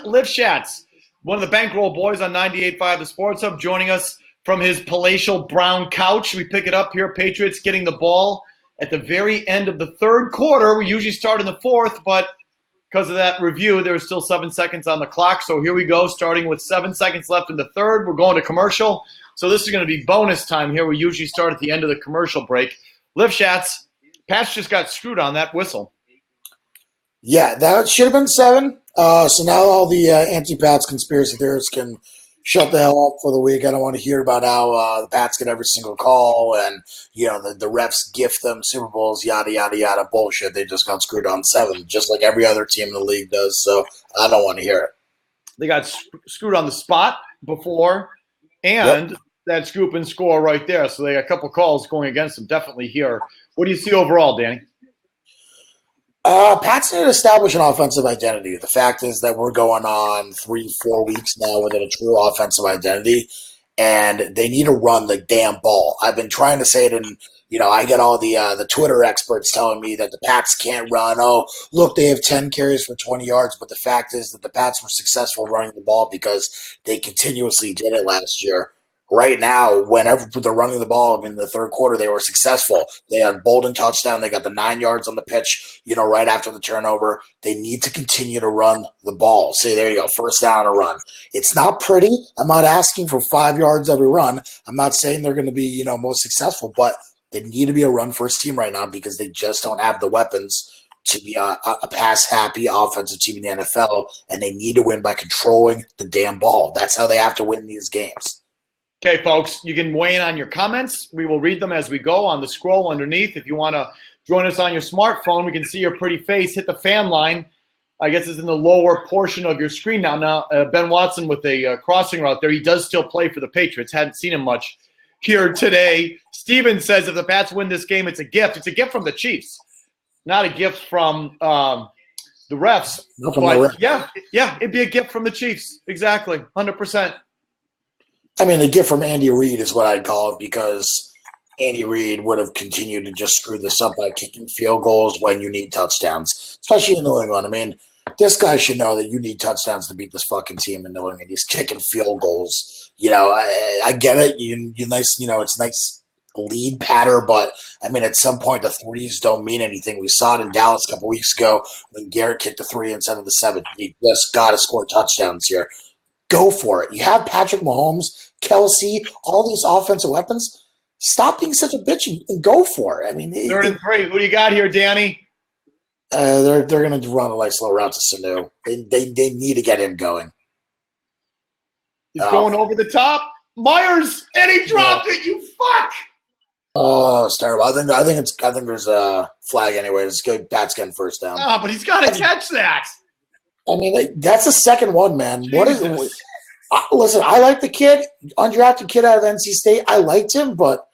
Lifshatz, one of the bankroll boys on 98.5 The Sports Hub, joining us from his palatial brown couch. We pick it up here, Patriots getting the ball at the very end of the third quarter. We usually start in the fourth, but because of that review, there was still 7 seconds on the clock. So here we go, starting with 7 seconds left in the third. We're going to commercial. So this is going to be bonus time here. We usually start at the end of the commercial break. Lifshatz, Pats just got screwed on that whistle. Yeah, that should have been 7. So now all the anti-Pats conspiracy theorists can shut the hell up for the week. I don't want to hear about how the Pats get every single call and, the refs gift them Super Bowls, yada, yada, yada, bullshit. They just got screwed on 7, just like every other team in the league does. So I don't want to hear it. They got screwed on the spot before, and that scoop and score right there. So they got a couple calls going against them definitely here. What do you see overall, Danny? Pats need to establish an offensive identity. The fact is that we're going on 3-4 weeks now without a true offensive identity, and they need to run the damn ball. I've been trying to say it, and I get all the Twitter experts telling me that the Pats can't run. Oh, look, they have 10 carries for 20 yards, but the fact is that the Pats were successful running the ball because they continuously did it last year. Right now, whenever they're running the ball in the third quarter, they were successful. They had Bolden touchdown. They got the 9 yards on the pitch, right after the turnover. They need to continue to run the ball. See, there you go, first down and a run. It's not pretty. I'm not asking for 5 yards every run. I'm not saying they're going to be, most successful, but they need to be a run-first team right now because they just don't have the weapons to be a pass-happy offensive team in the NFL, and they need to win by controlling the damn ball. That's how they have to win these games. Okay, folks, you can weigh in on your comments. We will read them as we go on the scroll underneath. If you want to join us on your smartphone, we can see your pretty face. Hit the fan line. I guess it's in the lower portion of your screen now. Now, Ben Watson with a crossing route there. He does still play for the Patriots. Hadn't seen him much here today. Steven says if the Pats win this game, it's a gift. It's a gift from the Chiefs, not a gift from the refs. But yeah, it'd be a gift from the Chiefs. Exactly, 100%. I mean, the gift from Andy Reid is what I'd call it because Andy Reid would have continued to just screw this up by kicking field goals when you need touchdowns, especially in New England. I mean, this guy should know that you need touchdowns to beat this fucking team in New England. He's kicking field goals. I get it. You nice. It's a nice lead pattern, but I mean, at some point, the threes don't mean anything. We saw it in Dallas a couple weeks ago when Garrett kicked the 3 instead of the 7. You just got to score touchdowns here. Go for it. You have Patrick Mahomes, Kelsey, all these offensive weapons. Stop being such a bitch and go for it. I mean, 3rd and 3. Who do you got here, Danny? They're going to run a nice slow route to Sanu. They need to get him going. He's going over the top. Myers, and he dropped it. You fuck. Oh, it's terrible. I think there's a flag anyway. It's good. Pat's getting first down. Oh, but he's got to catch that. I mean, that's the second one, man. Jesus. What is it? Listen, I like the kid, undrafted kid out of NC State. I liked him, but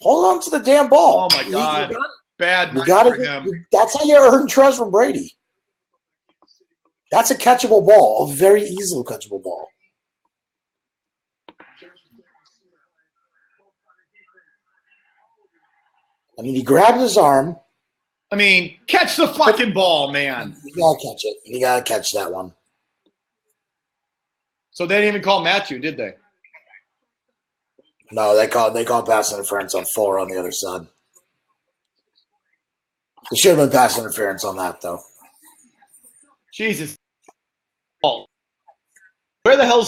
hold on to the damn ball. Oh, my God. Bad you got him. That's how you earn trust from Brady. That's a catchable ball, a very easily catchable ball. I mean, he grabbed his arm. I mean, catch the fucking ball, man. You got to catch it. You got to catch that one. So they didn't even call Matthew, did they? No, they called pass interference on 4 on the other side. There should have been pass interference on that, though. Jesus. Where the hell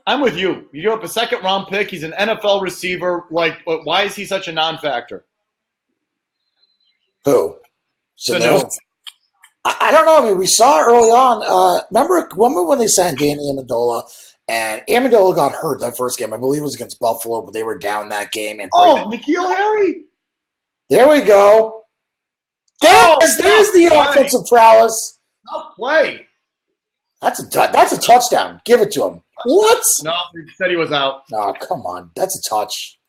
I'm with you. You give up a second-round pick. He's an NFL receiver. Why is he such a non-factor? Who? Sanu? I don't know. I mean, we saw early on. Remember when they signed Danny Amendola, and Amendola got hurt that first game. I believe it was against Buffalo, but they were down that game. And N'Keal Harry. There we go. There's the offensive prowess. No play. That's a touchdown. Give it to him. What? No, he said he was out. No, come on. That's a touch.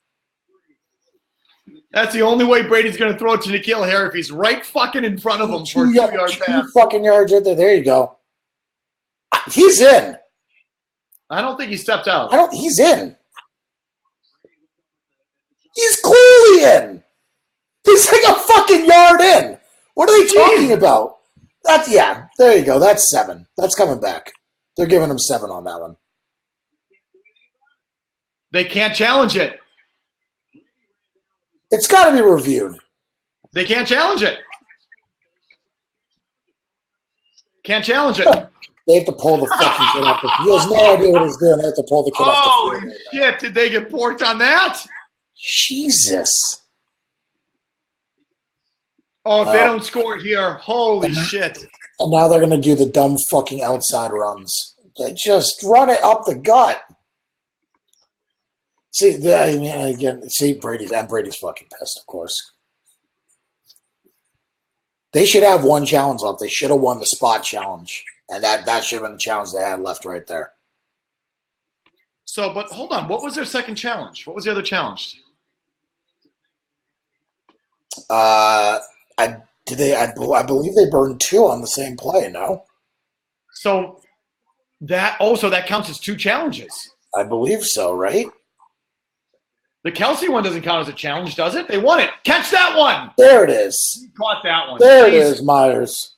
That's the only way Brady's going to throw it to N'Keal Harry if he's right fucking in front of him for a 2-yard pass. 2 fucking yards right there. There you go. He's in. I don't think he stepped out. He's in. He's clearly in. He's like a fucking yard in. What are they talking about? There you go. That's 7. That's coming back. They're giving him 7 on that one. They can't challenge it. It's got to be reviewed. They can't challenge it. Can't challenge it. They have to pull the fucking kid off the field. He has no idea what he's doing. They have to pull the kid off the field. Holy shit, did they get porked on that? Jesus. Oh, if they don't score here, holy shit. And now they're going to do the dumb fucking outside runs. They just run it up the gut. See, Brady's fucking pissed, of course. They should have one challenge left. They should have won the spot challenge. And that should have been the challenge they had left right there. So, but hold on. What was their second challenge? What was the other challenge? I believe they burned 2 on the same play, no? So that counts as 2 challenges. I believe so, right? The Kelsey one doesn't count as a challenge, does it? They won it. Catch that one. There it is. You caught that one. There it is, Myers.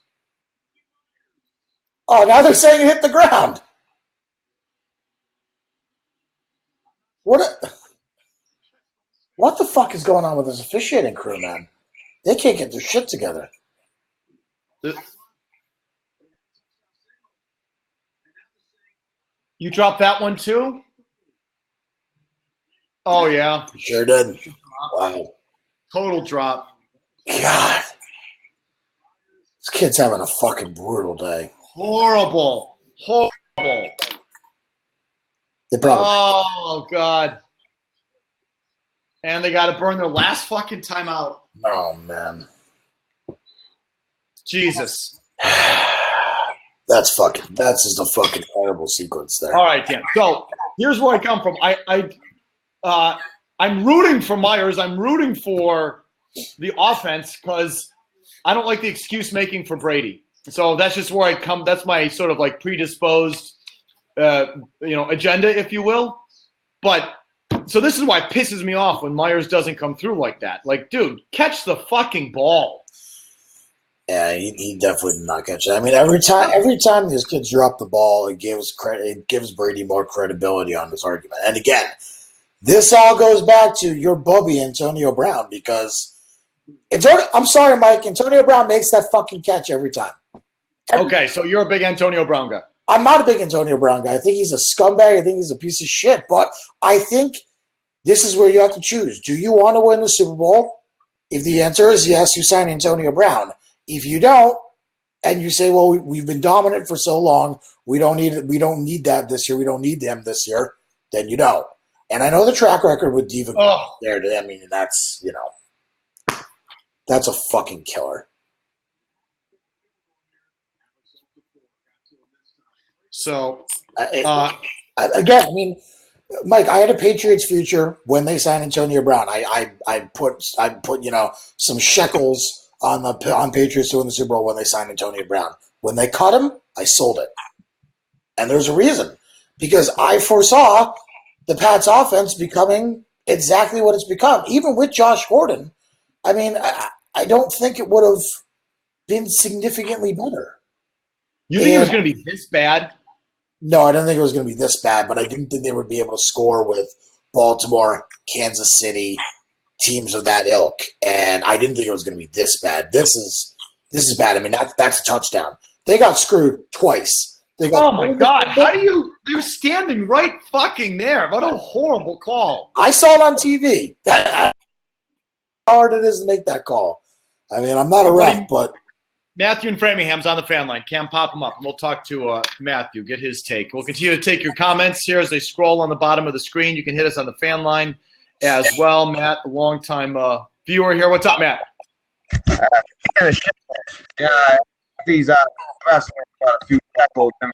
Oh, now they're saying it hit the ground. What the fuck is going on with this officiating crew, man? They can't get their shit together. You dropped that one too? Oh, yeah. Sure did. Wow. Total drop. God. This kid's having a fucking brutal day. Horrible. They probably. Oh, God. And they got to burn their last fucking timeout. Oh, man. Jesus. That's just a fucking horrible sequence there. All right, Dan. So here's where I come from. I'm rooting for Myers. I'm rooting for the offense because I don't like the excuse making for Brady. So that's just where I come. That's my sort of like predisposed, agenda, if you will. But so this is why it pisses me off when Myers doesn't come through like that. Like, dude, catch the fucking ball. Yeah, he definitely did not catch it. I mean, every time these kids drop the ball, it gives Brady more credibility on this argument. And again, this all goes back to your bubby Antonio Brown because I'm sorry, Mike. Antonio Brown makes that fucking catch every time. Okay, so you're a big Antonio Brown guy. I'm not a big Antonio Brown guy. I think he's a scumbag. I think he's a piece of shit. But I think this is where you have to choose. Do you want to win the Super Bowl? If the answer is yes, you sign Antonio Brown. If you don't, and you say, well, we've been dominant for so long, we don't need that this year. We don't need them this year. Then you don't. And I know the track record with Diva there. I mean, that's a fucking killer. So again, I mean, Mike, I had a Patriots future when they signed Antonio Brown. I put some shekels on Patriots to win the Super Bowl when they signed Antonio Brown. When they cut him, I sold it. And there's a reason. Because I foresaw the Pats offense becoming exactly what it's become. Even with Josh Gordon, I mean, I don't think it would have been significantly better. You think it was going to be this bad? No, I don't think it was going to be this bad, but I didn't think they would be able to score with Baltimore, Kansas City, teams of that ilk, and I didn't think it was going to be this bad. This is bad. I mean, that's a touchdown. They got screwed twice. Oh my God! They're standing right fucking there. What a horrible call! I saw it on TV. How hard it is to make that call. I mean, I'm not a ref, but Matthew in Framingham's on the fan line. Cam, pop him up, and we'll talk to Matthew. Get his take. We'll continue to take your comments here as they scroll on the bottom of the screen. You can hit us on the fan line as well. Matt, a longtime viewer here. What's up, Matt? Yeah, these last a few tackles and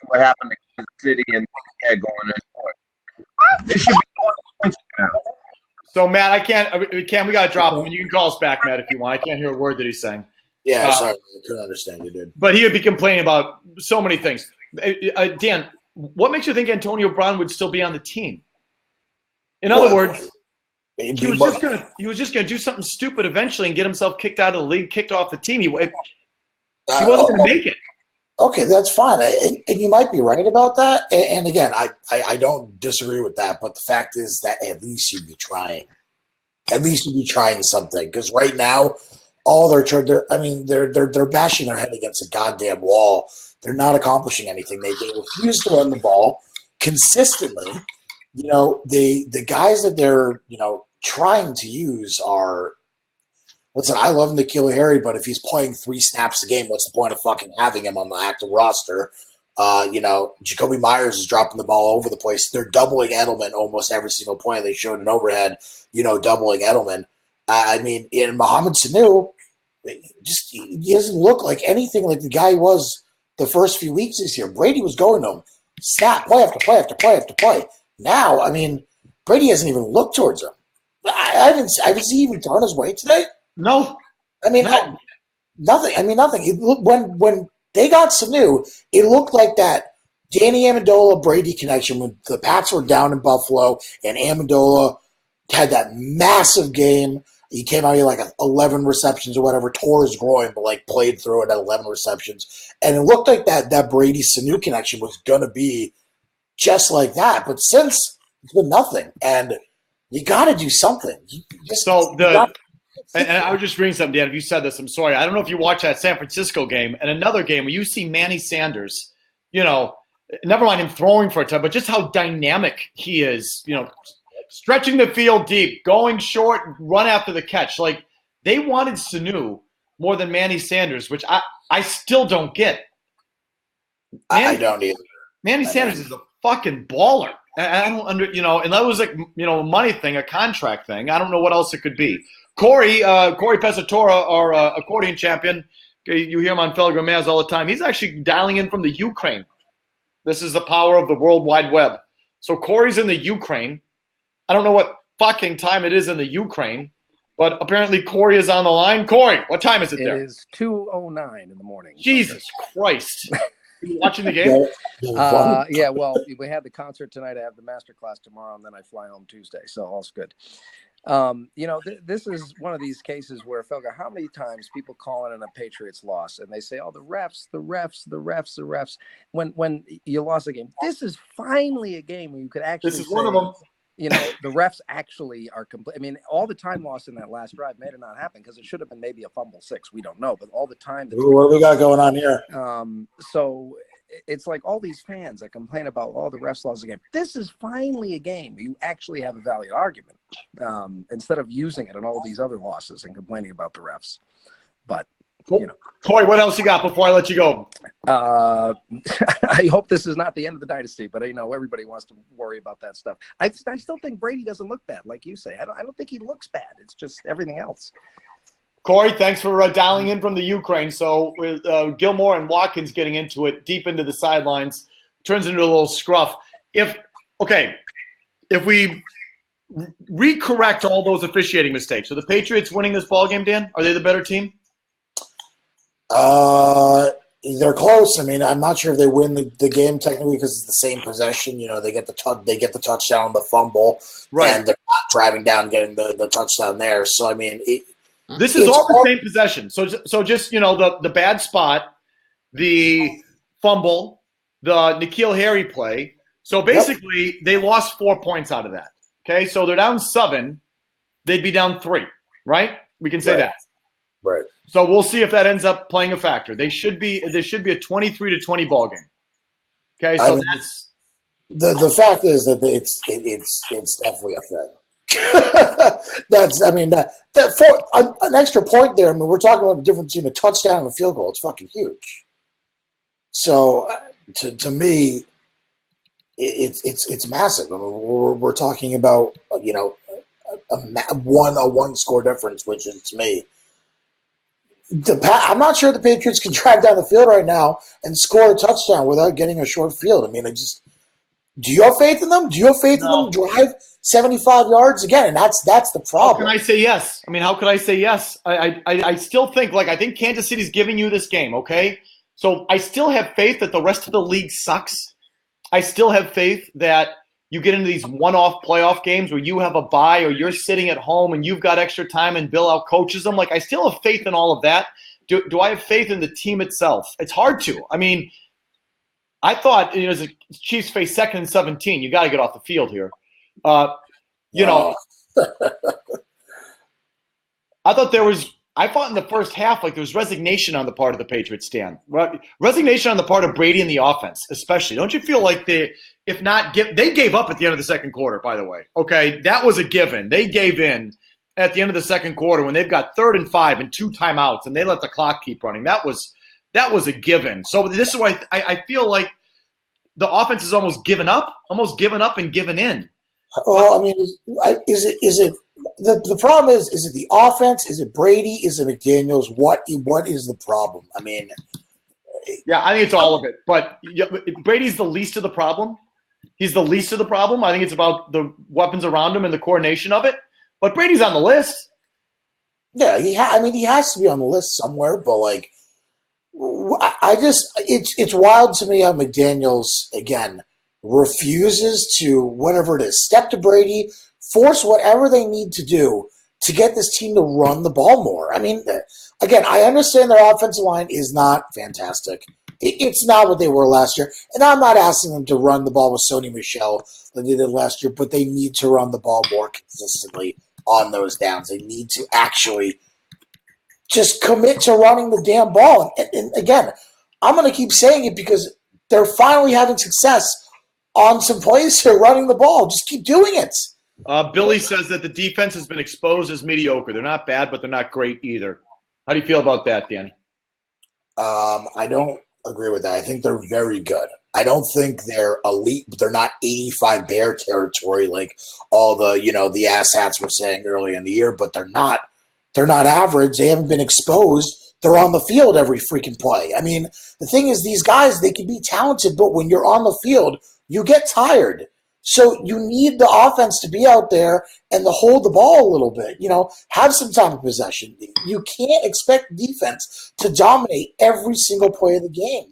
what happened to Kansas City and going in. It should be points now. So, Matt, I can't. Cam, we got to drop him. You can call us back, Matt, if you want. I can't hear a word that he's saying. Yeah, sorry, I couldn't understand you, dude. But he would be complaining about so many things. Dan, what makes you think Antonio Brown would still be on the team? In other words, he was just gonna do something stupid eventually and get himself kicked out of the league, kicked off the team. He wasn't gonna make it. Okay, that's fine, and you might be right about that. And again, I don't disagree with that. But the fact is that at least you'd be trying. At least you'd be trying something, because right now, all they're trying, they're bashing their head against a goddamn wall. They're not accomplishing anything. They refuse to run the ball consistently. The guys that they're trying to use are. Listen, I love N'Keal Harry, but if he's playing 3 snaps a game, what's the point of fucking having him on the active roster? Jacoby Myers is dropping the ball over the place. They're doubling Edelman almost every single point. They showed an overhead, doubling Edelman. In Mohamed Sanu, he doesn't look like anything like the guy he was the first few weeks this year. Brady was going to him, snap, play after play after play after play. Now, Brady hasn't even looked towards him. I haven't seen him even turn his way today. No. Nothing. Nothing. When they got Sanu, it looked like that Danny Amendola Brady connection when the Pats were down in Buffalo and Amendola had that massive game. He came out here like 11 receptions or whatever, tore his groin, but played through it at 11 receptions. And it looked like that Brady Sanu connection was going to be just like that. But since it's been nothing, and you got to do something. And I was just reading something, Dan. If you said this, I'm sorry. I don't know if you watched that San Francisco game and another game where you see Manny Sanders, never mind him throwing for a ton, but just how dynamic he is, stretching the field deep, going short, run after the catch. They wanted Sanu more than Manny Sanders, which I still don't get. I don't either. Manny Sanders is a fucking baller. I don't and that was a money thing, a contract thing. I don't know what else it could be. Corey Pesatora, our accordion champion, you hear him on Felger Maz all the time. He's actually dialing in from the Ukraine. This is the power of the World Wide Web. So Corey's in the Ukraine. I don't know what fucking time it is in the Ukraine, but apparently Corey is on the line. Corey, what time is it there? It is 2:09 in the morning. Jesus Christ. Are you watching the game? Yeah, well, we had the concert tonight. I have the master class tomorrow, and then I fly home Tuesday, so all's good. This is one of these cases where, Felger, how many times people call in a Patriots loss and they say, oh, the refs, when you lost a game. This is finally a game where you could actually This is one of them. The refs actually are complete. All the time lost in that last drive made it not happen because it should have been maybe a fumble 6. We don't know, but all the time. What do we got going on here? So it's like all these fans that complain about all the refs lost the game. This is finally a game where you actually have a valid argument instead of using it on all these other losses and complaining about the refs. But Corey, what else you got before I let you go? I hope this is not the end of the dynasty, but everybody wants to worry about that stuff. I still think Brady doesn't look bad, like you say. I don't think he looks bad. It's just everything else. Corey, thanks for dialing in from the Ukraine. So with Gilmore and Watkins getting into it, deep into the sidelines, turns into a little scruff. If we recorrect all those officiating mistakes, so the Patriots winning this ballgame, Dan, are they the better team? They're close. I'm not sure if they win the game technically because it's the same possession. They get the touchdown, the fumble, right, and they're not driving down, getting the touchdown there. So this is all the same possession. So just the bad spot, the fumble, the N'Keal Harry play. So basically, They lost 4 points out of that. Okay, so they're down 7. They'd be down 3, right? We can say that. Right. So we'll see if that ends up playing a factor. There should be a 23-20 ball game. Okay, so that's the fact is that it's definitely a thing. That's that for an extra point there. We're talking about the difference between a touchdown and a field goal. It's fucking huge. So to me, it's massive. We're talking about a one score difference, which is to me. I'm not sure the Patriots can drive down the field right now and score a touchdown without getting a short field. Do you have faith in them? Do you have faith in them to drive 75 yards again? And that's the problem. How can I say yes? How could I say yes? I still think I think Kansas City's giving you this game, okay? So I still have faith that the rest of the league sucks. I still have faith that you get into these one-off playoff games where you have a bye or you're sitting at home and you've got extra time and Bill out coaches them. I still have faith in all of that. do I have faith in the team itself? It's hard to. I mean, I thought, as the Chiefs face 2nd and 17, you got to get off the field here. I thought in the first half, like there was resignation on the part of the Patriots, Stan. Resignation on the part of Brady and the offense, especially. Don't you feel like they gave up at the end of the second quarter, by the way. Okay, that was a given. They gave in at the end of the second quarter when they've got 3rd and 5 and 2 timeouts, and they let the clock keep running. That was a given. So this is why I feel like the offense is almost given up and given in. Well, I mean, is it the problem is it the offense? Is it Brady? Is it McDaniels? What is the problem? I mean, yeah, I think it's all of it. But Brady's the least of the problem. He's the least of the problem. I think it's about the weapons around him and the coordination of it. But Brady's on the list. Yeah, he has to be on the list somewhere. But like, it's wild to me how McDaniels again refuses to whatever it is step to Brady, force whatever they need to do to get this team to run the ball more. I mean, again, I understand their offensive line is not fantastic. It's not what they were last year. And I'm not asking them to run the ball with Sony Michel like they did last year, but they need to run the ball more consistently on those downs. They need to actually just commit to running the damn ball. And again, I'm going to keep saying it because they're finally having success on some plays here running the ball. Just keep doing it. Billy says that the defense has been exposed as mediocre. They're not bad, but they're not great either. How do you feel about that, Dan? I don't agree with that. I think they're very good. I don't think they're elite, but they're not 85 Bear territory like all the the asshats were saying early in the year. But they're not average. They haven't been exposed. They're on the field every freaking play. I mean, the thing is, these guys, they can be talented, but when you're on the field, you get tired. So you need the offense to be out there and to hold the ball a little bit, have some time of possession. You can't expect defense to dominate every single play of the game.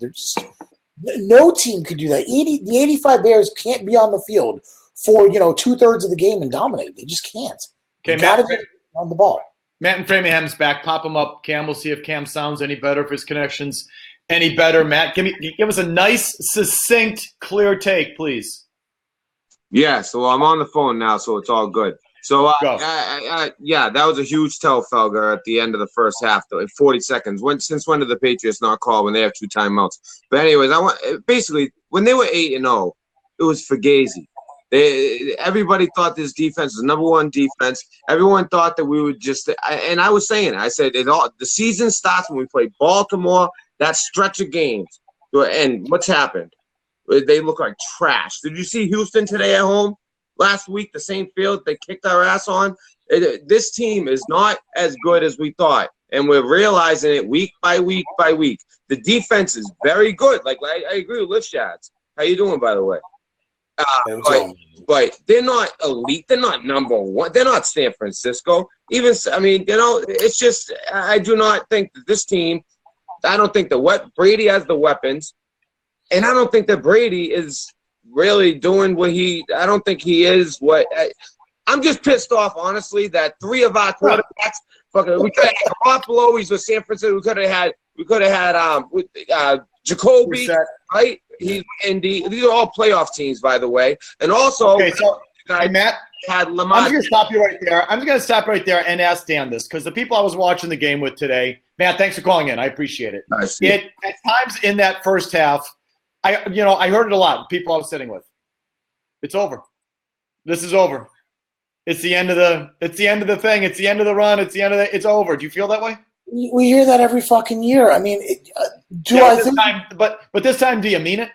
No team could do that. The 85 Bears can't be on the field for, 2/3 of the game and dominate. They just can't. Okay, got to get on the ball. Matt in Framingham's back. Pop him up, Cam. We'll see if Cam sounds any better, if his connection's any better. Matt, give us a nice, succinct, clear take, please. Yeah, so I'm on the phone now, so it's all good. So, yeah, that was a huge tell, Felger, at the end of the first half, though, 40 seconds. Since when did the Patriots not call when they have 2 timeouts? But anyways, basically, when they were 8-0, it was Fugazi. Everybody thought this defense was number 1 defense. Everyone thought that we would just – and I was saying it. I said the season starts when we play Baltimore, that stretch of games. And what's happened? They look like trash. Did you see Houston today at home last week? The same field they kicked our ass on. This team is not as good as we thought, and we're realizing it week by week by week. The defense is very good. Like I agree with Lift Shots. How you doing, by the way? But they're not elite. They're not number 1. They're not San Francisco. It's just I do not think that this team. I don't think Brady has the weapons. And I don't think that Brady is really doing I don't think he is what – I'm just pissed off, honestly, that 3 of our quarterbacks – we could have had Garoppolo. He's with San Francisco. We could have had Jacoby, right? He's Indy. These are all playoff teams, by the way. And also, okay, so Matt, had Lamar. I'm going to stop you right there. I'm going to stop right there and ask Dan this because the people I was watching the game with today, Matt, thanks for calling in. I appreciate it. I see. At times in that first half, I heard it a lot. People I was sitting with. It's over. This is over. It's the end of the thing. It's the end of the run. It's over. Do you feel that way? We hear that every fucking year. I mean, but this time, do you mean it?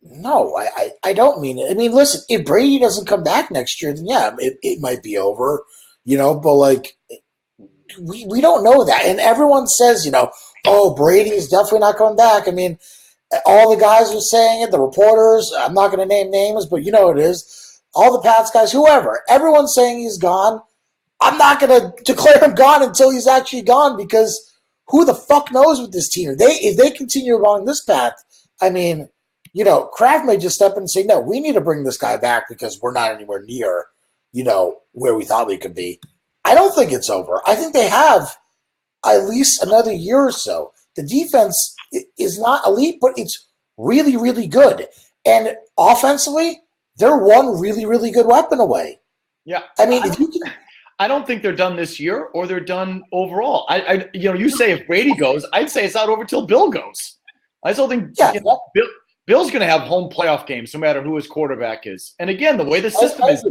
No, I don't mean it. I mean, listen, if Brady doesn't come back next year, then yeah, it might be over, but like we don't know that. And everyone says, Brady is definitely not coming back. I mean, all the guys are saying it, the reporters, I'm not going to name names, but it is. All the Pats guys, whoever, everyone's saying he's gone. I'm not going to declare him gone until he's actually gone because who the fuck knows with this team? If they continue along this path, I mean, Kraft may just step in and say, no, we need to bring this guy back because we're not anywhere near, where we thought we could be. I don't think it's over. I think they have at least another year or so. The defense is not elite, but it's really, really good. And offensively, they're one really, really good weapon away. Yeah. I mean, if you can. I don't think they're done this year or they're done overall. You say if Brady goes, I'd say it's not over till Bill goes. I still think Bill's going to have home playoff games no matter who his quarterback is. And again, the way the system is,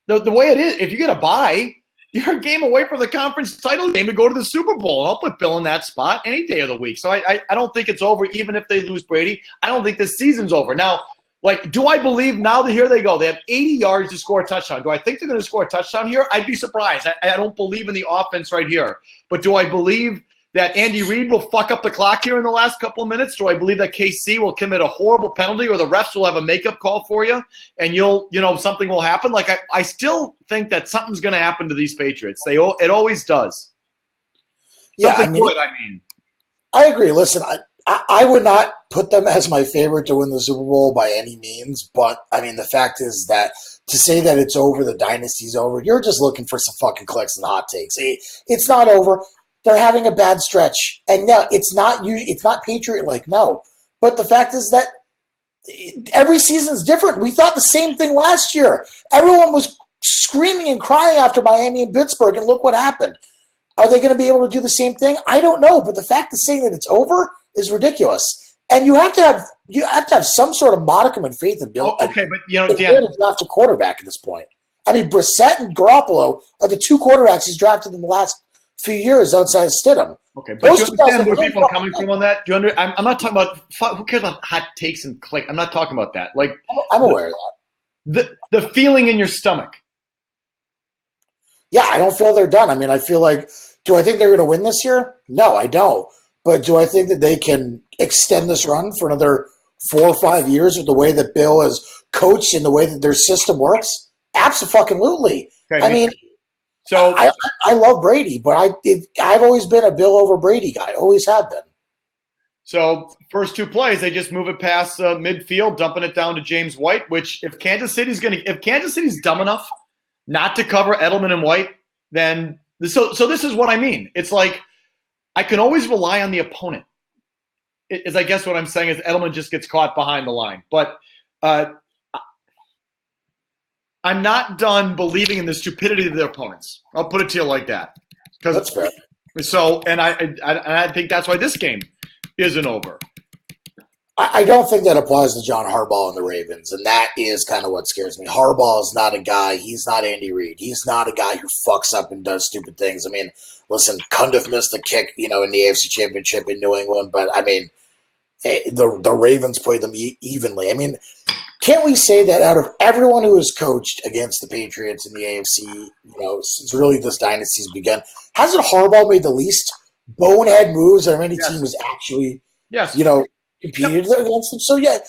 the way it is, if you get a bye, you're a game away from the conference title game to go to the Super Bowl. And I'll put Bill in that spot any day of the week. So I don't think it's over, even if they lose Brady. I don't think this season's over. Now, do I believe now that here they go? They have 80 yards to score a touchdown. Do I think they're going to score a touchdown here? I'd be surprised. I don't believe in the offense right here. But do I believe that Andy Reid will fuck up the clock here in the last couple of minutes? Do I believe that KC will commit a horrible penalty or the refs will have a makeup call for you and something will happen? I still think that something's going to happen to these Patriots. It always does. Yeah, I agree. Listen, I would not put them as my favorite to win the Super Bowl by any means, but I mean, the fact is that to say that it's over, the dynasty's over, you're just looking for some fucking clicks and hot takes. It's not over. They're having a bad stretch, and no, it's not Patriot-like, no. But the fact is that every season's different. We thought the same thing last year. Everyone was screaming and crying after Miami and Pittsburgh, and look what happened. Are they going to be able to do the same thing? I don't know, but the fact of saying that it's over is ridiculous, and you have to have some sort of modicum of faith in Bill. Okay, but Dan, to draft a quarterback at this point. I mean, Brissett and Garoppolo are the two quarterbacks he's drafted in the last few years outside of Stidham. Okay, but do you understand where people are coming from on that? I'm not talking about who cares about hot takes and click. I'm not talking about that. I'm aware of that. The feeling in your stomach. Yeah, I don't feel they're done. I mean, I feel like, do I think they're going to win this year? No, I don't. But do I think that they can extend this run for another 4 or 5 years with the way that Bill has coached and the way that their system works? Absolutely. Okay, I mean, so I love Brady, but I've always been a Bill over Brady guy. Always have been. So first two plays, they just move it past midfield, dumping it down to James White. Which if Kansas City's dumb enough not to cover Edelman and White, then so this is what I mean. It's like I can always rely on the opponent. I guess what I'm saying is Edelman just gets caught behind the line, but. I'm not done believing in the stupidity of their opponents. I'll put it to you like that. That's fair. So, and I think that's why this game isn't over. I don't think that applies to John Harbaugh and the Ravens, and that is kind of what scares me. Harbaugh is not a guy. He's not Andy Reid. He's not a guy who fucks up and does stupid things. I mean, listen, Cundiff missed a kick, in the AFC Championship in New England, but I mean, the Ravens played them evenly. I mean, can't we say that out of everyone who has coached against the Patriots in the AFC, since really this dynasty's begun, hasn't Harbaugh made the least bonehead moves that any team has actually, competed against them? So, yeah,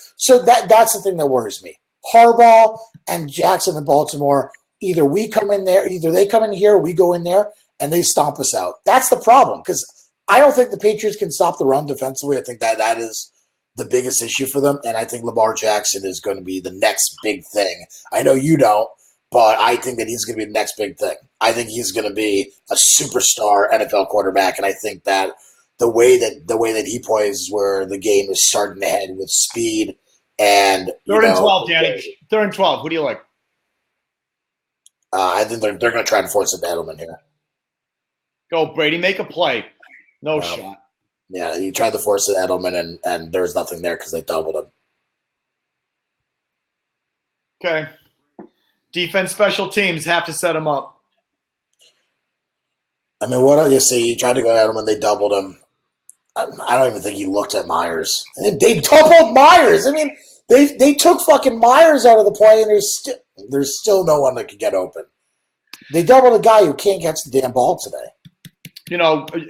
that's the thing that worries me. Harbaugh and Jackson in Baltimore, either they come in here, we go in there, and they stomp us out. That's the problem, because I don't think the Patriots can stop the run defensively. I think that is the biggest issue for them, and I think Lamar Jackson is going to be the next big thing. I know you don't, but I think that he's going to be the next big thing. I think he's going to be a superstar NFL quarterback, and I think that the way that he plays, where the game is starting to head with speed and 3rd and 12, Danny. 3rd and 12. Who do you like? I think they're going to try to force it to Edelman here. Go, Brady. Make a play. No shot. Yeah, he tried to force it Edelman, and there was nothing there because they doubled him. Okay. Defense, special teams have to set him up. I mean, what do you say? He tried to go Edelman, they doubled him. I don't even think he looked at Myers. They doubled Myers. I mean, they took fucking Myers out of the play, and there's still no one that could get open. They doubled a guy who can't catch the damn ball today.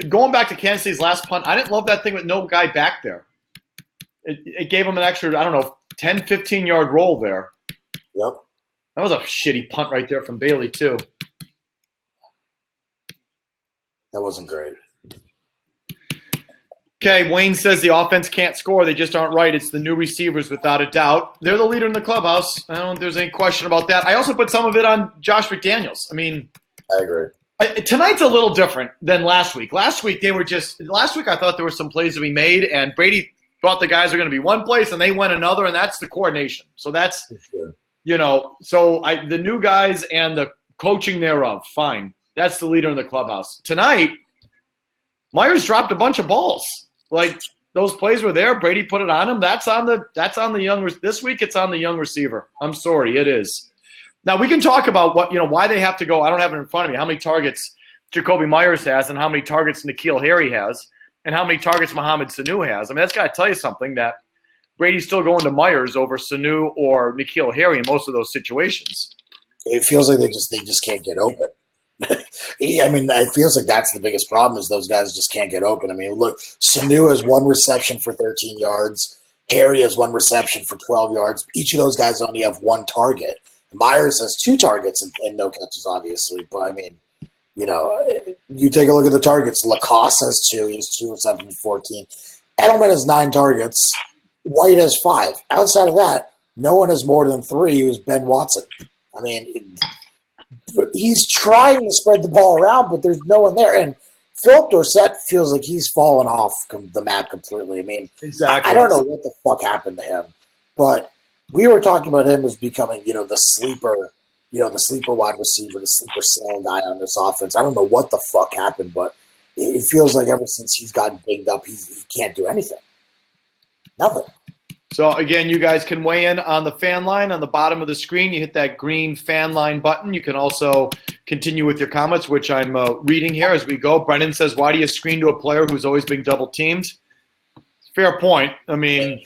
Going back to Kansas City's last punt, I didn't love that thing with no guy back there. It gave him an extra, 10, 15-yard roll there. Yep. That was a shitty punt right there from Bailey, too. That wasn't great. Okay, Wayne says the offense can't score. They just aren't right. It's the new receivers, without a doubt. They're the leader in the clubhouse. I don't think there's any question about that. I also put some of it on Josh McDaniels. I mean, I agree. Tonight's a little different than last week. Last week I thought there were some plays to be made, and Brady thought the guys are going to be one place, and they went another, and that's the coordination. So that's, the new guys and the coaching thereof, fine. That's the leader in the clubhouse. Tonight, Myers dropped a bunch of balls. Like, those plays were there. Brady put it on him. That's on the young. This week, it's on the young receiver. I'm sorry, it is. Now, we can talk about why they have to go. I don't have it in front of me. How many targets Jacoby Myers has, and how many targets N'Keal Harry has, and how many targets Mohamed Sanu has. I mean, that's got to tell you something, that Brady's still going to Myers over Sanu or N'Keal Harry in most of those situations. It feels like they just can't get open. I mean, it feels like that's the biggest problem, is those guys just can't get open. I mean, look, Sanu has 1 reception for 13 yards. Harry has 1 reception for 12 yards. Each of those guys only have 1 target. Myers has 2 targets and no catches, obviously. But, I mean, you take a look at the targets. Lacoste has 2. He has 2 receptions for 14. Edelman has 9 targets. White has 5. Outside of that, no one has more than 3. It was Ben Watson. I mean, he's trying to spread the ball around, but there's no one there. And Philip Dorsett feels like he's fallen off the map completely. I mean, exactly. I don't know what the fuck happened to him, but we were talking about him as becoming, the sleeper wide receiver, the sleeper cell guy on this offense. I don't know what the fuck happened, but it feels like ever since he's gotten banged up, he can't do anything. Nothing. So, again, you guys can weigh in on the fan line. On the bottom of the screen, you hit that green fan line button. You can also continue with your comments, which I'm reading here as we go. Brendan says, why do you screen to a player who's always being double-teamed? Fair point. I mean,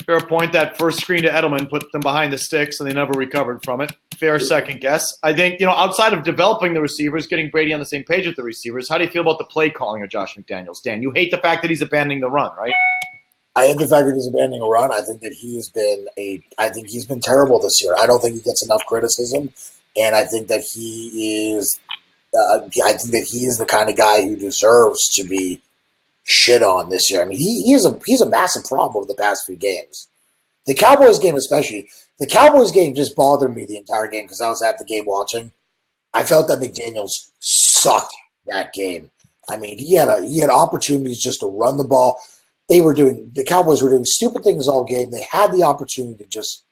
fair point. That first screen to Edelman put them behind the sticks, and they never recovered from it. Fair second guess. I think, outside of developing the receivers, getting Brady on the same page with the receivers, how do you feel about the play calling of Josh McDaniels? Dan, you hate the fact that he's abandoning the run, right? I hate the fact that he's abandoning a run. I think that he's been terrible this year. I don't think he gets enough criticism, and I think that he is the kind of guy who deserves to be shit on this year. I mean, he's a massive problem over the past few games. The Cowboys game especially. The Cowboys game just bothered me the entire game because I was at the game watching. I felt that McDaniels sucked that game. I mean, he had opportunities just to run the ball. The Cowboys were doing stupid things all game. They had the opportunity to just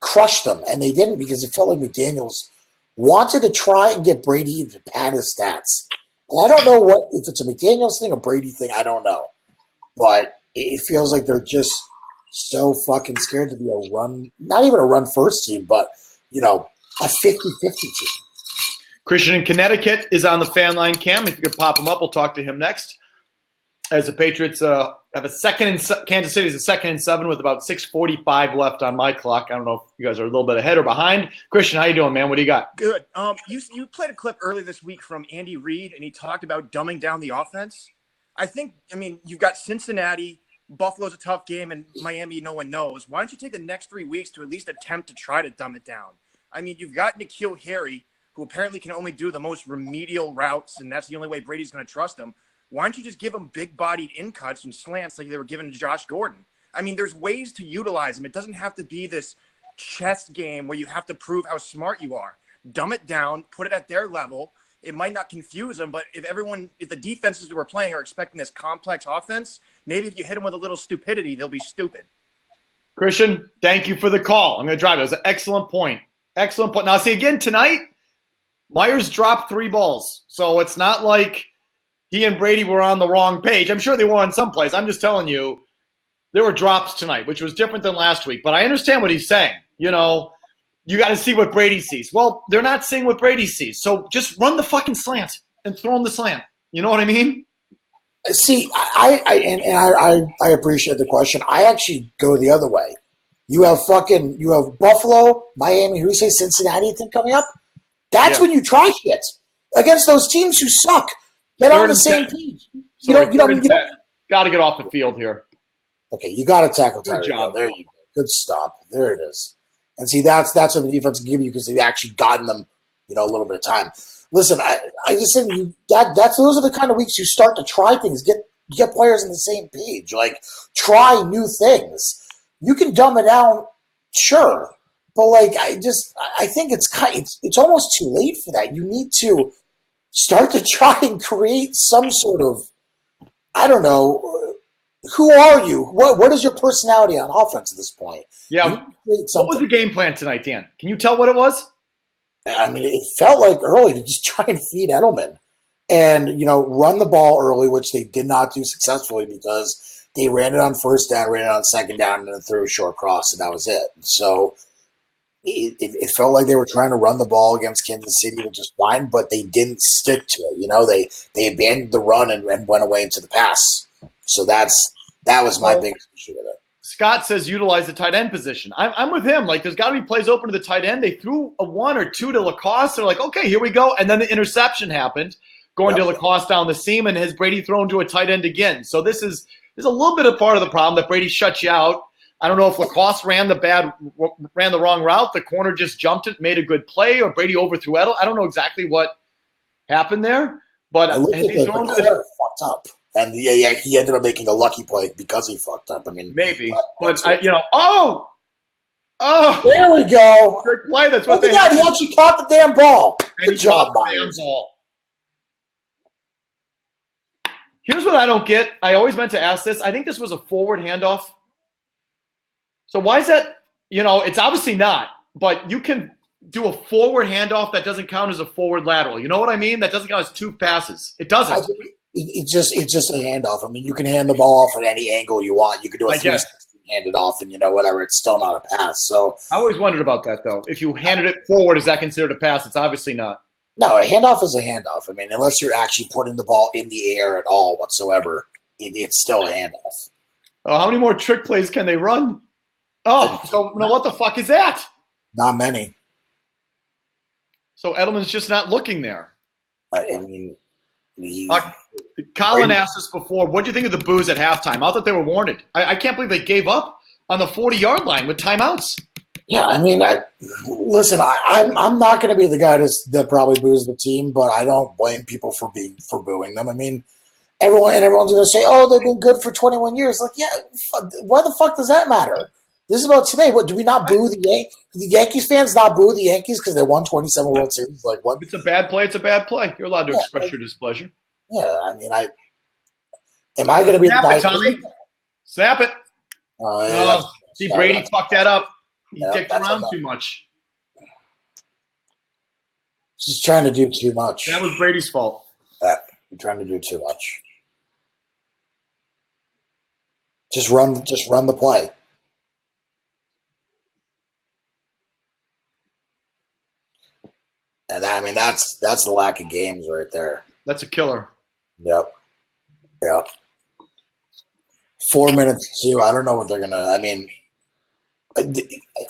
crush them, and they didn't because it felt like McDaniels wanted to try and get Brady to pad his stats. And I don't know if it's a McDaniels thing or Brady thing. I don't know, but it feels like they're just so fucking scared to be a run, not even a run first team, but a 50-50 team. Christian in Connecticut is on the fan line cam. If you could pop him up, we'll talk to him next. As the Patriots have Kansas City is a 2nd and 7 with about 6:45 left on my clock. I don't know if you guys are a little bit ahead or behind. Christian, how you doing, man? What do you got? Good. You played a clip earlier this week from Andy Reid, and he talked about dumbing down the offense. You've got Cincinnati, Buffalo's a tough game, and Miami, no one knows. Why don't you take the next 3 weeks to at least attempt to try to dumb it down? I mean, you've got N'Keal Harry, who apparently can only do the most remedial routes, and that's the only way Brady's going to trust him. Why don't you just give him big-bodied in-cuts and slants like they were given to Josh Gordon? I mean, there's ways to utilize him. It doesn't have to be this chess game where you have to prove how smart you are. Dumb it down, put it at their level. It might not confuse them, but if the defenses that we're playing are expecting this complex offense, maybe if you hit them with a little stupidity, they'll be stupid. Christian, thank you for the call. I'm going to drive it. It was an excellent point. Excellent point. Now, see, again, tonight, Myers dropped 3 balls. So it's not like he and Brady were on the wrong page. I'm sure they were on some place. I'm just telling you, there were drops tonight, which was different than last week. But I understand what he's saying. You got to see what Brady sees. Well, they're not seeing what Brady sees. So just run the fucking slant and throw him the slant. You know what I mean? See, I appreciate the question. I actually go the other way. You have Buffalo, Miami, who you say Cincinnati thing coming up? That's when you try shit against those teams who suck. Get on the same page. Got to get off the field here. Okay, you got to tackle Good job. There you go. Good stop. There it is. And see, that's what the defense can give you because they've actually gotten them, a little bit of time. Listen, I just said those are the kind of weeks you start to try things, get players on the same page, like try new things. You can dumb it down, sure, but I think it's almost too late for that. You need to start to try and create some sort of, I don't know, who are you? What is your personality on offense at this point? Yeah. What was the game plan tonight, Dan? Can you tell what it was? I mean, it felt like early to just try and feed Edelman and, run the ball early, which they did not do successfully because they ran it on first down, ran it on second down, and then threw a short cross, and that was it. So it felt like they were trying to run the ball against Kansas City, which is fine, but they didn't stick to it. They abandoned the run and went away into the pass. So that was my biggest issue with it. Scott says utilize the tight end position. I'm with him. Like, there's got to be plays open to the tight end. They threw a 1 or 2 to Lacoste. They're like, okay, here we go. And then the interception happened, going to Lacoste down the seam, and has Brady thrown to a tight end again. So this is a little bit of part of the problem that Brady shut you out. I don't know if Lacoste ran the wrong route. The corner just jumped it, made a good play, or Brady overthrew Edel. I don't know exactly what happened there, but he fucked up. And yeah, he ended up making a lucky play because he fucked up. I mean, maybe, but there we go. Good play. That's what he actually caught the damn ball. Good job, Myers. Here's what I don't get. I always meant to ask this. I think this was a forward handoff. So why is that? It's obviously not, but you can do a forward handoff that doesn't count as a forward lateral. You know what I mean? That doesn't count as 2 passes. It doesn't. It's just a handoff. I mean, you can hand the ball off at any angle you want. You can do a 360 hand it off, and whatever. It's still not a pass. So I always wondered about that, though. If you handed it forward, is that considered a pass? It's obviously not. No, a handoff is a handoff. I mean, unless you're actually putting the ball in the air at all whatsoever, it's still a handoff. Oh, how many more trick plays can they run? Oh, so what the fuck is that? Not many. So Edelman's just not looking there. I mean, Colin asked us before, what do you think of the boos at halftime? I thought they were warranted. I can't believe they gave up on the 40-yard line with timeouts. Yeah, I mean, listen, I'm not going to be the guy that probably boos the team, but I don't blame people for booing them. I mean, everyone's going to say, oh, they've been good for 21 years. Like, yeah, why the fuck does that matter? This is about today. What, do we not boo the Yankees? The Yankees fans not boo the Yankees because they won 27 World Series? Like, what? If it's a bad play, it's a bad play. You're allowed to express your displeasure. Yeah, I mean, am I going to be Snap the guy? It, Tommy. Snap it. See, Brady fucked that up. He dicked around too much. Just trying to do too much. That was Brady's fault. You're trying to do too much. Just run the play. And I mean, that's the lack of games right there. That's a killer. Yep. 4 minutes too. I don't know what they're gonna. I mean,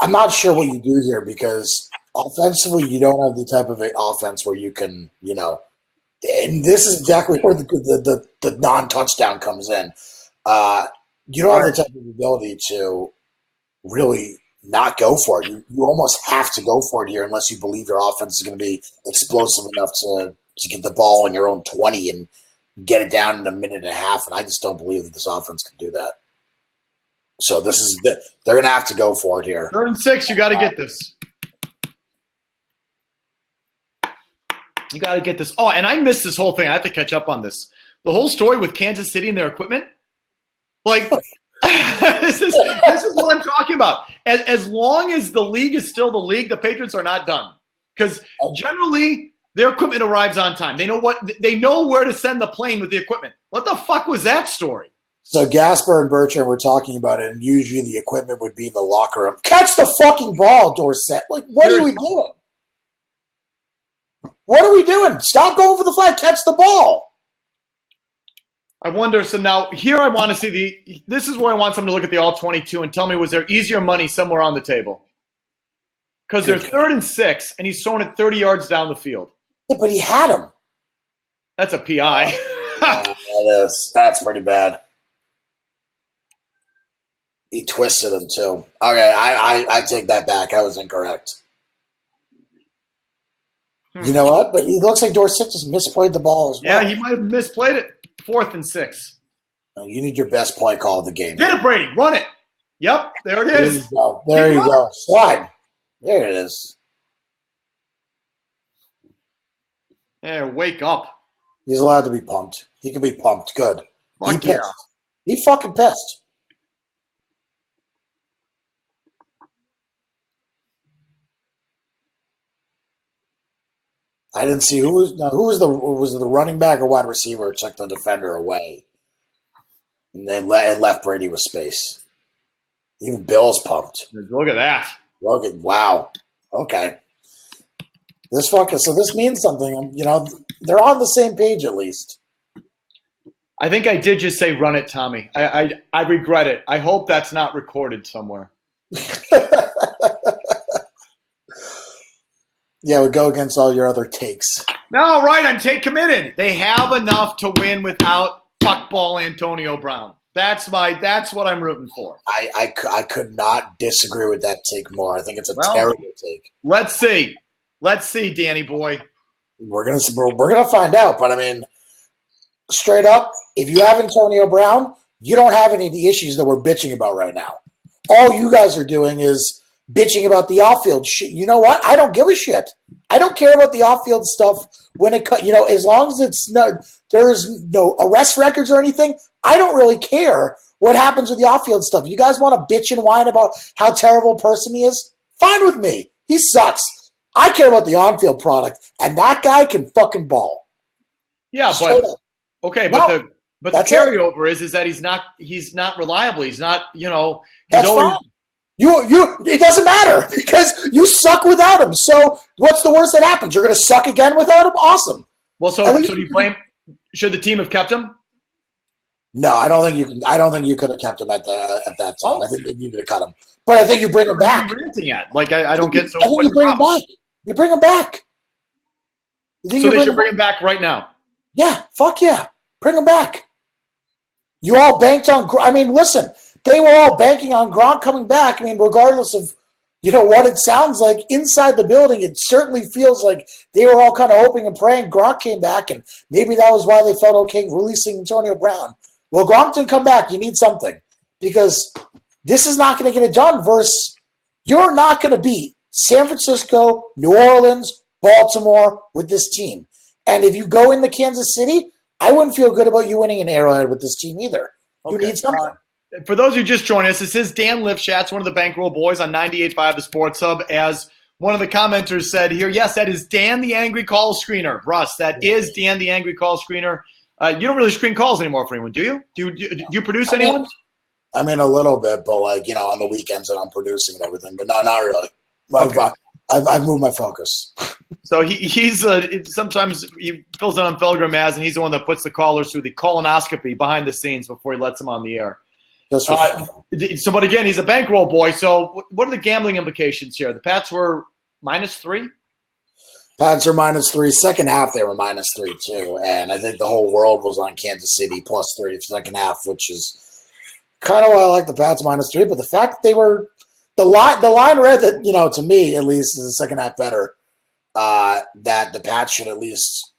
I'm not sure what you do here because offensively, you don't have the type of offense where you can, and this is exactly where the non-touchdown comes in. You don't have the type of ability to really not go for it. You almost have to go for it here unless you believe your offense is going to be explosive enough to get the ball in your own 20 and get it down in a minute and a half. And I just don't believe that this offense can do that. So they're going to have to go for it here. 3rd and 6, you got to get this. You got to get this. Oh, and I missed this whole thing. I have to catch up on this. The whole story with Kansas City and their equipment. Like, this is what I'm talking about. As long as the league is still the league, the Patriots are not done. Because generally, their equipment arrives on time. They know where to send the plane with the equipment. What the fuck was that story? So Gasper and Bertrand were talking about it, and usually the equipment would be in the locker room. Catch the fucking ball, Dorsett. Like, what are we doing? What are we doing? Stop going for the flag. Catch the ball. I wonder. So now here I want to see this is where I want someone to look at the all 22 and tell me, was there easier money somewhere on the table? Because they're 3rd and 6, and he's throwing it 30 yards down the field. Yeah, but he had him. That's a PI. That's pretty bad. He twisted him too. Okay, I take that back. I was incorrect. You know what? But it looks like Dorsett just misplayed the ball as well. Yeah, he might have misplayed it. 4th and 6. You need your best play call of the game. Get it, Brady. Run it. Yep, there it is. There you go. Slide. There it is. Yeah, wake up. He's allowed to be pumped. He can be pumped. Good. He Fuck yeah. pissed. He fucking pissed. I didn't see who was it the running back or wide receiver checked the defender away, and then left Brady with space. Even Bill's pumped. Look at that. Wow. Okay. So this means something. You know, they're on the same page at least. I think I did just say run it, Tommy. I regret it. I hope that's not recorded somewhere. Yeah, we go against all your other takes. No, right. I'm take committed. They have enough to win without fuckball Antonio Brown. That's what I'm rooting for. I could not disagree with that take more. I think it's a terrible take. Let's see, Danny boy. We're gonna find out. But I mean, straight up, if you have Antonio Brown, you don't have any of the issues that we're bitching about right now. All you guys are doing is bitching about the off-field shit. You know what? I don't give a shit. I don't care about the off-field stuff when it – as long as there's no arrest records or anything, I don't really care what happens with the off-field stuff. You guys want to bitch and whine about how terrible a person he is? Fine with me. He sucks. I care about the on-field product, and that guy can fucking ball. Yeah, but – okay, but the carryover is that he's not reliable. He's not, that's fine. It doesn't matter because you suck without him. So what's the worst that happens? You're going to suck again without him? Awesome. Well, so do you blame? Should the team have kept him? No, I don't think you can. I don't think you could have kept him at that time. Oh. I think you needed to cut him. But I think you bring him back. I don't get so. I think you bring him back. You bring him back. So they should bring him back right now. Yeah, fuck yeah, bring him back. You all banked on. I mean, listen. They were all banking on Gronk coming back. I mean, regardless of, what it sounds like inside the building, it certainly feels like they were all kind of hoping and praying Gronk came back, and maybe that was why they felt okay releasing Antonio Brown. Well, Gronk didn't come back. You need something because this is not going to get it done versus you're not going to beat San Francisco, New Orleans, Baltimore with this team. And if you go into Kansas City, I wouldn't feel good about you winning an Arrowhead with this team either. You need something. For those who just joined us, this is Dan Lifshatz, one of the Bankroll boys on 98.5 The Sports Hub. As one of the commenters said here, yes, that is Dan the Angry Call Screener. Russ, that is Dan the Angry Call Screener. You don't really screen calls anymore for anyone, do you? Do you produce anyone? I mean, a little bit, but on the weekends that I'm producing and everything. But no, not really. Okay. I've moved my focus. So he's sometimes he fills in on Felgram as, and he's the one that puts the callers through the colonoscopy behind the scenes before he lets them on the air. But again, he's a bankroll boy. So what are the gambling implications here? The Pats were -3? Pats are -3. Second half, they were -3 too. And I think the whole world was on Kansas City +3 the second half, which is kind of why I like the Pats -3. But the fact that they were the line read that, to me at least, is the second half better. That the Pats should at least,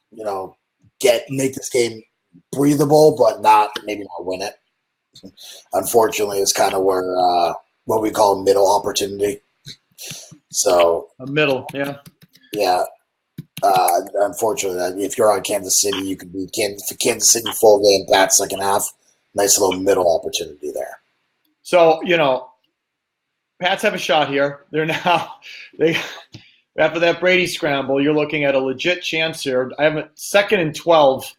make this game breathable, but maybe not win it. Unfortunately, it's kind of where what we call middle opportunity. So a middle, yeah. Unfortunately, if you're on Kansas City, you can be Kansas City full game, Pats second half. Nice little middle opportunity there. So Pats have a shot here. After that Brady scramble, you're looking at a legit chance here. I have a 2nd and 12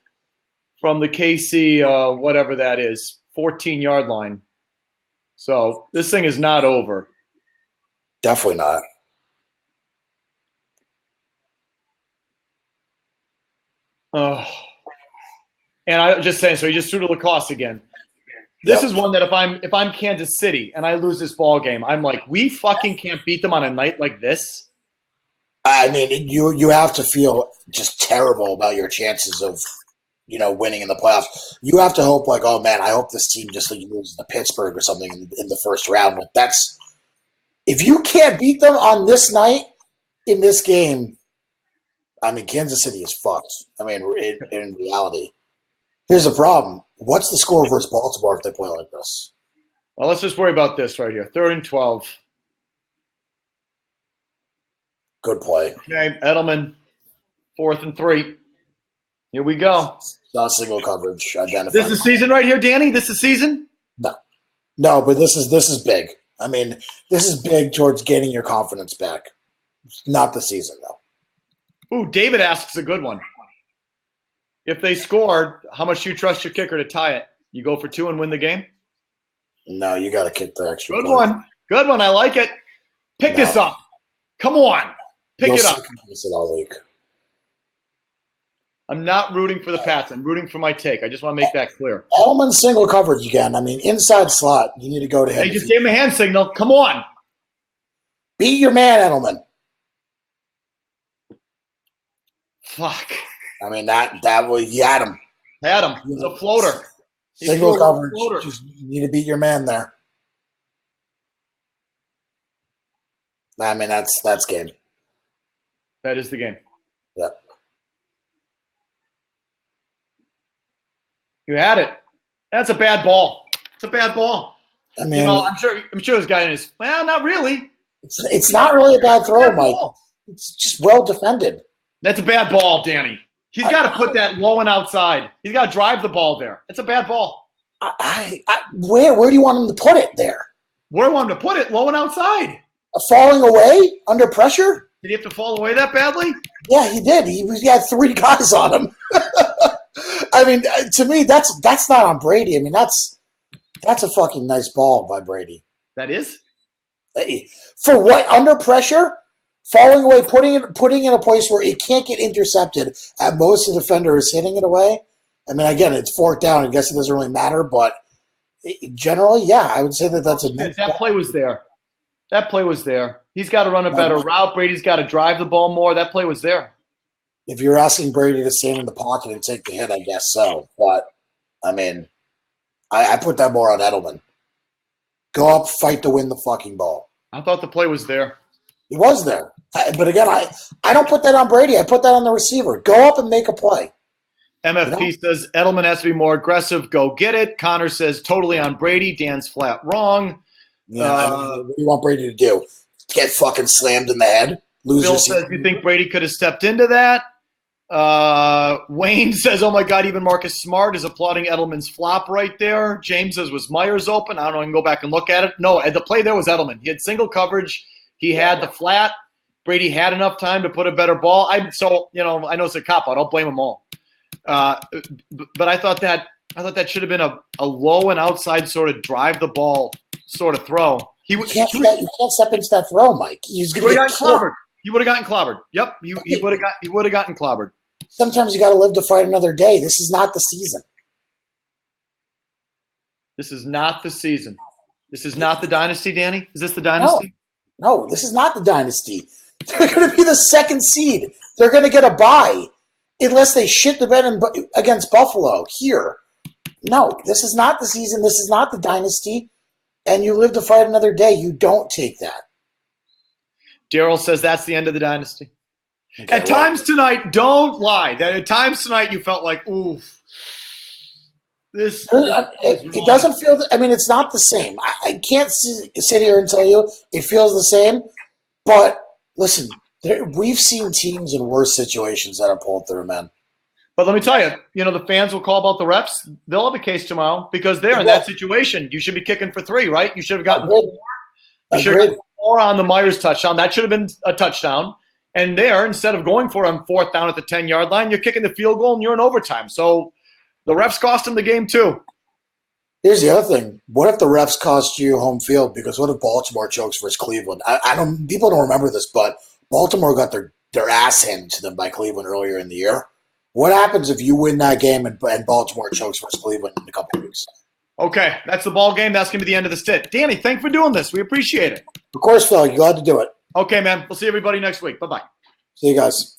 from the KC whatever that is. 14-yard line. So this thing is not over. Definitely not. Oh. And I just saying, so he just threw to Lacoste again. This is one that if I'm Kansas City and I lose this ball game, I'm like, we fucking can't beat them on a night like this. I mean, you have to feel just terrible about your chances of winning in the playoffs. You have to hope oh man, I hope this team just loses to Pittsburgh or something in the first round. But if you can't beat them on this night in this game, I mean, Kansas City is fucked. I mean, in reality, here's the problem. What's the score versus Baltimore if they play like this? Well, let's just worry about this right here. 3rd and 12. Good play. Okay, Edelman, 4th and 3. Here we go. Not single coverage identified. This is season right here, Danny? This is season? No, but this is big. I mean, this is big towards gaining your confidence back. Not the season, though. Ooh, David asks a good one. If they scored, how much do you trust your kicker to tie it? You go for 2 and win the game? No, you got to kick the extra Good point. one. Good one. I like it. Pick this up. Come on. Pick it up. This all week. I'm not rooting for the Pats. I'm rooting for my take. I just want to make that clear. Edelman single coverage again. I mean, inside slot, you need to go to him. Hey, just gave him a hand signal. Come on. Beat your man, Edelman. Fuck. I mean, that was, you had him. Had him. It's a floater. Single coverage. Just you need to beat your man there. I mean, that's game. That is the game. Yeah. You had it. That's a bad ball. It's a bad ball. I mean, I'm sure this guy in his. Well, not really. It's not really a bad throw, Mike. It's just well defended. That's a bad ball, Danny. He's got to put that low and outside. He's got to drive the ball there. It's a bad ball. Where do you want him to put it there? Where do you want him to put it? Low and outside. Falling away under pressure? Did he have to fall away that badly? Yeah, he did. He had 3 guys on him. I mean, to me, that's not on Brady. I mean, that's a fucking nice ball by Brady. That is? Hey, for what? Under pressure? Falling away, putting in a place where it can't get intercepted, at most the defender is hitting it away. I mean, again, it's 4th down. I guess it doesn't really matter, but generally, yeah, I would say that's a nice that play was there. That play was there. He's got to run a better route. Brady's got to drive the ball more. That play was there. If you're asking Brady to stand in the pocket and take the hit, I guess so. But, I mean, I put that more on Edelman. Go up, fight to win the fucking ball. I thought the play was there. He was there. But again, I don't put that on Brady. I put that on the receiver. Go up and make a play. MFP says Edelman has to be more aggressive. Go get it. Connor says totally on Brady. Dan's flat wrong. Yeah, what do you want Brady to do? Get fucking slammed in the head? Bill says, you think Brady could have stepped into that? Wayne says, oh, my God, even Marcus Smart is applauding Edelman's flop right there. James says, was Myers open? I don't know. I can go back and look at it. No, the play there was Edelman. He had single coverage. He had the flat. Brady had enough time to put a better ball. I know it's a cop-out. I'll blame them all. But I thought that should have been a low and outside sort of drive the ball sort of throw. You can't step into that throw, Mike. He would have gotten clobbered. He would have gotten clobbered. Yep, he would have gotten clobbered. Sometimes you got to live to fight another day. This is not the season. This is not the season. This is not the dynasty, Danny. Is this the dynasty? No, this is not the dynasty. They're going to be the 2nd seed. They're going to get a bye unless they shit the bed against Buffalo here. No, this is not the season. This is not the dynasty. And you live to fight another day. You don't take that. Daryl says that's the end of the dynasty. Okay, at times tonight, don't lie. That at times tonight you felt like, ooh, this. It doesn't feel. I mean, it's not the same. I can't sit here and tell you it feels the same. But listen, we've seen teams in worse situations that have pulled through, man. But let me tell you, the fans will call about the refs. They'll have a case tomorrow because they're in that situation. You should be kicking for 3, right? You should have gotten 4. You should have gotten 4 on the Myers touchdown. That should have been a touchdown. And there, instead of going for it on 4th down at the 10-yard line, you're kicking the field goal and you're in overtime. So the refs cost them the game too. Here's the other thing. What if the refs cost you home field? Because what if Baltimore chokes versus Cleveland? People don't remember this, but Baltimore got their ass handed to them by Cleveland earlier in the year. What happens if you win that game and Baltimore chokes versus Cleveland in a couple of weeks? Okay, that's the ball game. That's going to be the end of the stint. Danny, thanks for doing this. We appreciate it. Of course, Phil. You're glad to do it. Okay, man. We'll see everybody next week. Bye-bye. See you guys.